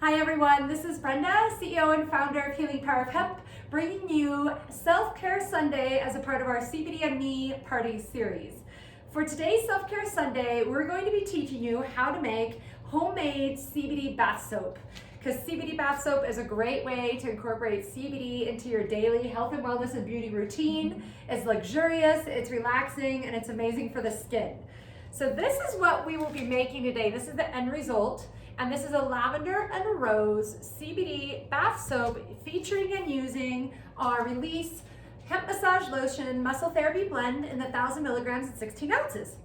Hi everyone, this is Brenda, CEO and founder of Healing Power of Hemp, bringing you Self-Care Sunday as a part of our CBD and Me Party series. For today's Self-Care Sunday, we're going to be teaching you how to make homemade CBD bath soap. Because CBD bath soap is a great way to incorporate CBD into your daily health and wellness and beauty routine. It's luxurious, it's relaxing, and it's amazing for the skin. So this is what we will be making today. This is the end result. And this is a lavender and rose CBD bath soap featuring and using our Release Hemp Massage Lotion Muscle Therapy Blend in the 1,000 milligrams and 16 ounces.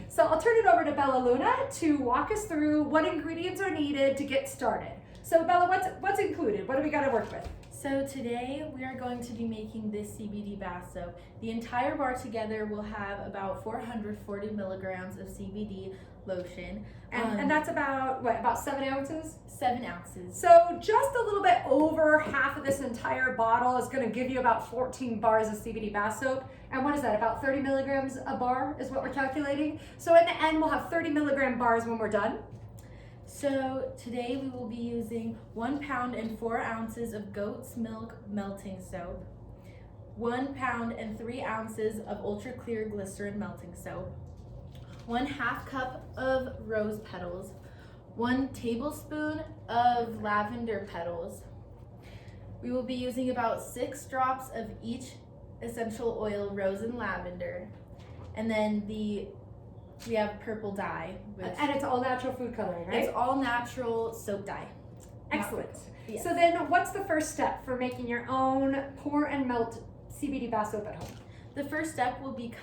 So I'll turn it over to Bella Luna to walk us through what ingredients are needed to get started. So Bella, what's included? What do we got to work with? So today we are going to be making this CBD bath soap. The entire bar together will have about 440 milligrams of CBD lotion. And that's about, what, about 7 ounces? 7 ounces. So just a little bit over half of this entire bottle is going to give you about 14 bars of CBD bath soap. And what is that, about 30 milligrams a bar is what we're calculating. So in the end, we'll have 30 milligram bars when we're done. So today we will be using 1 pound and 4 ounces of goat's milk melting soap, 1 pound and 3 ounces of ultra clear glycerin melting soap, 1/2 cup of rose petals, 1 tablespoon of lavender petals. We will be using about 6 drops of each essential oil, rose and lavender, and then we have purple dye. And it's all natural food coloring, right? It's all natural soap dye. Excellent. Yes. So then what's the first step for making your own pour and melt CBD bath soap at home? The first step will be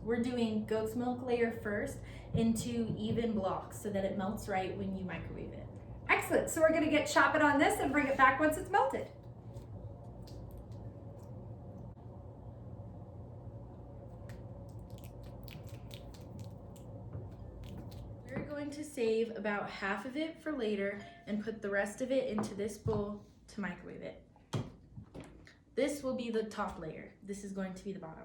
we're doing goat's milk layer first into even blocks so that it melts right when you microwave it. Excellent. So we're going to get chopping on this and bring it back once it's melted. We're going to save about half of it for later and put the rest of it into this bowl to microwave it. This will be the top layer. This is going to be the bottom.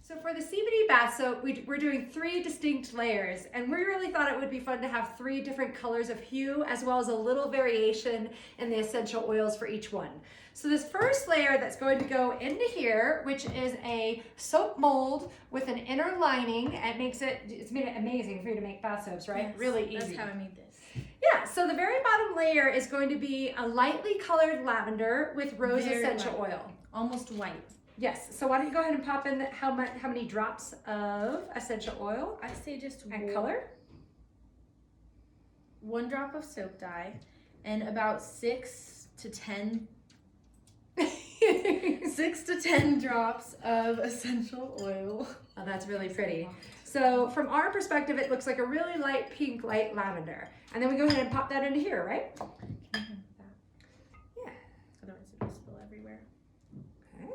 So for the CBD bath soap, we're doing 3 distinct layers, and we really thought it would be fun to have 3 different colors of hue, as well as a little variation in the essential oils for each one. So this first layer that's going to go into here, which is a soap mold with an inner lining, it's made it amazing for you to make bath soaps, right? Yes, really easy. That's how I made this. Yeah, so the very bottom layer is going to be a lightly colored lavender with rose Very essential light. oil. Almost white. Yes, so why don't you go ahead and pop in how many drops of essential oil I say just and color? 1 drop of soap dye and about 6 to 10 drops of essential oil. Oh, that's really pretty. So from our perspective, it looks like a really light pink, light lavender. And then we go ahead and pop that into here, right? Yeah. Otherwise it will spill everywhere. Okay.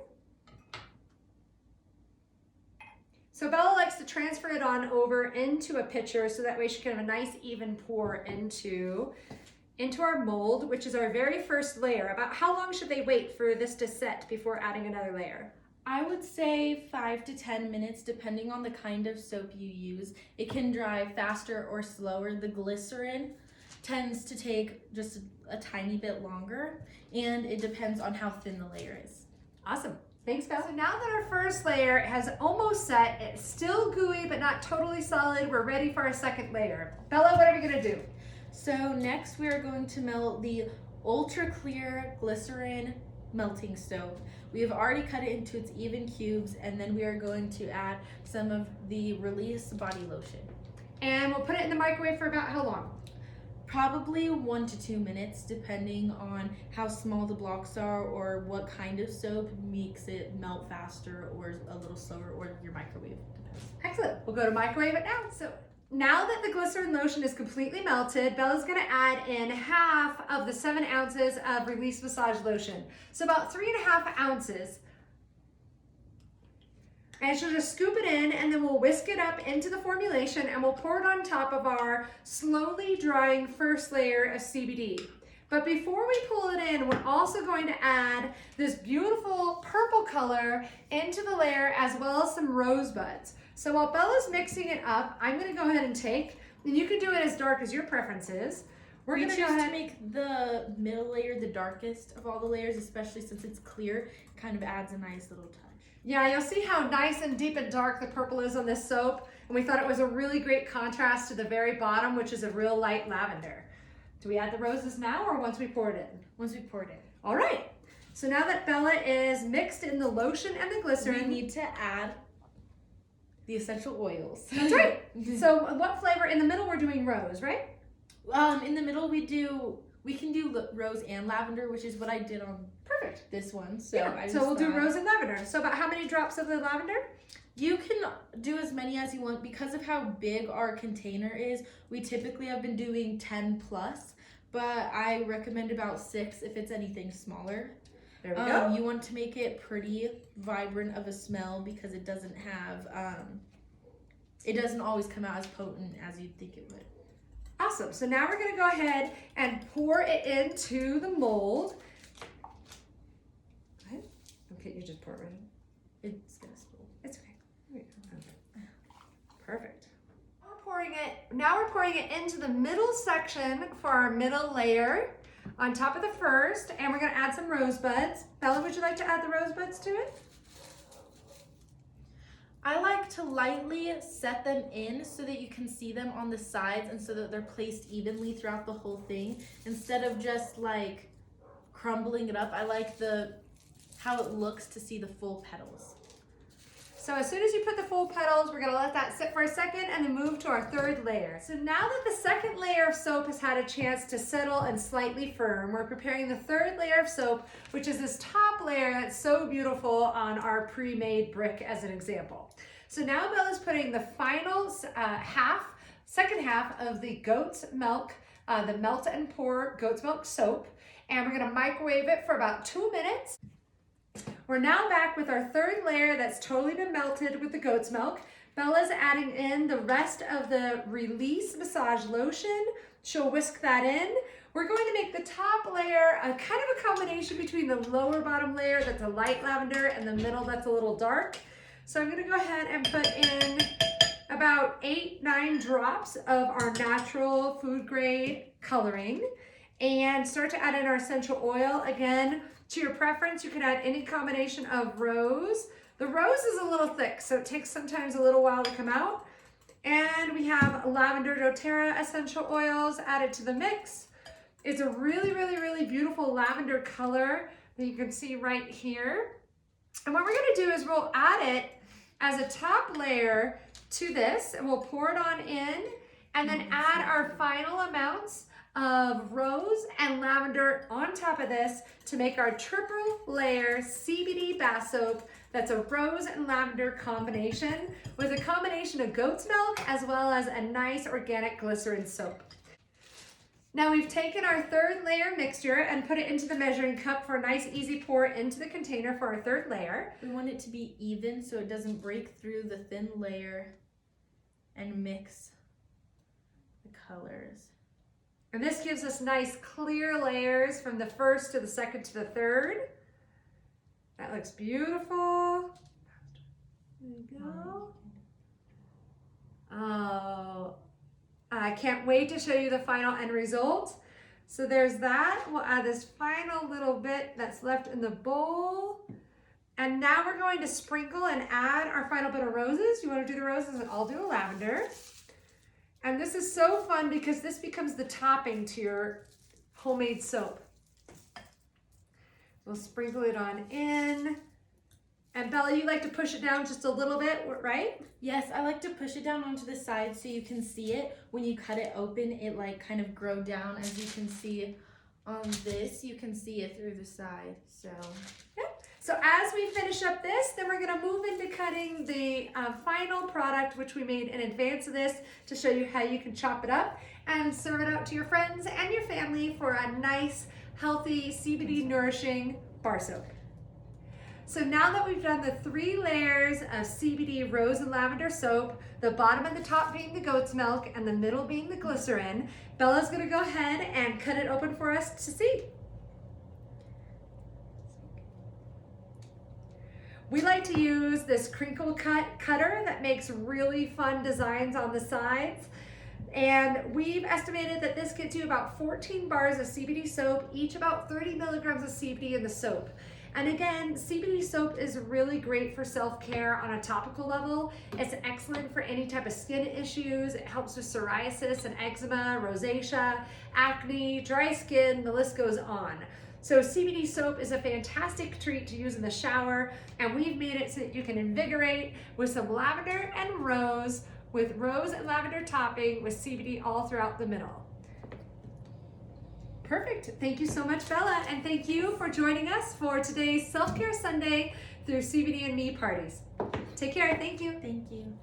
So Bella likes to transfer it on over into a pitcher so that way she can have a nice even pour into our mold, which is our very first layer. About how long should they wait for this to set before adding another layer? I would say 5 to 10 minutes depending on the kind of soap you use. It can dry faster or slower. The glycerin tends to take just a tiny bit longer, and it depends on how thin the layer is. Awesome. Thanks, Bella. So now that our first layer has almost set, it's still gooey but not totally solid, we're ready for our second layer. Bella, what are we gonna do? So next we are going to melt the ultra clear glycerin melting soap. We have already cut it into its even cubes, and then we are going to add some of the Release body lotion. And we'll put it in the microwave for about how long? Probably 1 to 2 minutes, depending on how small the blocks are or what kind of soap makes it melt faster or a little slower, or your microwave depends. Excellent. We'll go to microwave it now. So now that the glycerin lotion is completely melted, Bella's gonna add in half of the 7 ounces of Release Massage Lotion. So about 3.5 ounces. And she'll just scoop it in, and then we'll whisk it up into the formulation, and we'll pour it on top of our slowly drying first layer of CBD. But before we pull it in, we're also going to add this beautiful purple color into the layer, as well as some rosebuds. So while Bella's mixing it up, I'm gonna go ahead and take, and you can do it as dark as your preference is, We're we gonna choose go ahead. to make the middle layer the darkest of all the layers, especially since it's clear. It kind of adds a nice little touch. Yeah, you'll see how nice and deep and dark the purple is on this soap. And we thought it was a really great contrast to the very bottom, which is a real light lavender. Do we add the roses now or once we pour it in? Once we poured it. All right. So now that Bella is mixed in the lotion and the glycerin. We need to add the essential oils. That's right. So what flavor? In the middle we're doing rose, right? In the middle we can do rose and lavender, which is what I did on Perfect. this one. So Yeah. So we'll do rose and lavender. So about how many drops of the lavender? You can do as many as you want. Because of how big our container is, we typically have been doing 10 plus, but I recommend about 6 if it's anything smaller. There we go. You want to make it pretty vibrant of a smell because it doesn't have, it doesn't always come out as potent as you'd think it would. Awesome. So now we're going to go ahead and pour it into the mold. Go ahead. Okay, you just pour it right in. It's gonna spill. It's okay. Perfect. Now we're pouring it into the middle section for our middle layer on top of the first, and we're going to add some rosebuds. Bella, would you like to add the rosebuds to it? I like to lightly set them in so that you can see them on the sides and so that they're placed evenly throughout the whole thing. Instead of just like crumbling it up, I like how it looks to see the full petals. So as soon as you put the full petals, we're gonna let that sit for a second and then move to our third layer. So now that the second layer of soap has had a chance to settle and slightly firm, we're preparing the third layer of soap, which is this top layer that's so beautiful on our pre-made brick as an example. So now Bella's putting the final second half of the goat's milk, the melt and pour goat's milk soap, and we're gonna microwave it for about 2 minutes. We're now back with our third layer that's totally been melted with the goat's milk. Bella's adding in the rest of the Release Massage Lotion. She'll whisk that in. We're going to make the top layer a kind of a combination between the lower bottom layer that's a light lavender and the middle that's a little dark. So I'm gonna go ahead and put in about 8-9 drops of our natural food grade coloring and start to add in our essential oil. Again, to your preference, you can add any combination of rose. The rose is a little thick, so it takes sometimes a little while to come out. And we have lavender doTERRA essential oils added to the mix. It's a really, really, really beautiful lavender color that you can see right here. And what we're gonna do is we'll add it as a top layer to this, and we'll pour it on in, and then add our final amounts of rose and lavender on top of this to make our triple layer CBD bath soap that's a rose and lavender combination with a combination of goat's milk as well as a nice organic glycerin soap. Now we've taken our third layer mixture and put it into the measuring cup for a nice easy pour into the container for our third layer. We want it to be even so it doesn't break through the thin layer and mix the colors. And this gives us nice clear layers from the first to the second to the third. That looks beautiful. There you go. Oh, I can't wait to show you the final end result. So there's that. We'll add this final little bit that's left in the bowl. And now we're going to sprinkle and add our final bit of roses. You want to do the roses? And I'll do a lavender. And this is so fun because this becomes the topping to your homemade soap. We'll sprinkle it on in. And Bella, you like to push it down just a little bit, right? Yes, I like to push it down onto the side so you can see it. When you cut it open, it like kind of grow down. As you can see on this, you can see it through the side, so. Yep. So as we finish up this, then we're gonna move into cutting the final product, which we made in advance of this to show you how you can chop it up and serve it out to your friends and your family for a nice, healthy, CBD nourishing bar soap. So now that we've done the 3 layers of CBD rose and lavender soap, the bottom and the top being the goat's milk and the middle being the glycerin, Bella's gonna go ahead and cut it open for us to see. We like to use this crinkle cutter that makes really fun designs on the sides. And we've estimated that this gets you about 14 bars of CBD soap, each about 30 milligrams of CBD in the soap. And again, CBD soap is really great for self-care on a topical level. It's excellent for any type of skin issues. It helps with psoriasis and eczema, rosacea, acne, dry skin, the list goes on. So CBD soap is a fantastic treat to use in the shower, and we've made it so that you can invigorate with some lavender and rose, with rose and lavender topping with CBD all throughout the middle. Perfect. Thank you so much, Bella, and thank you for joining us for today's Self-Care Sunday through CBD and Me parties. Take care. Thank you. Thank you.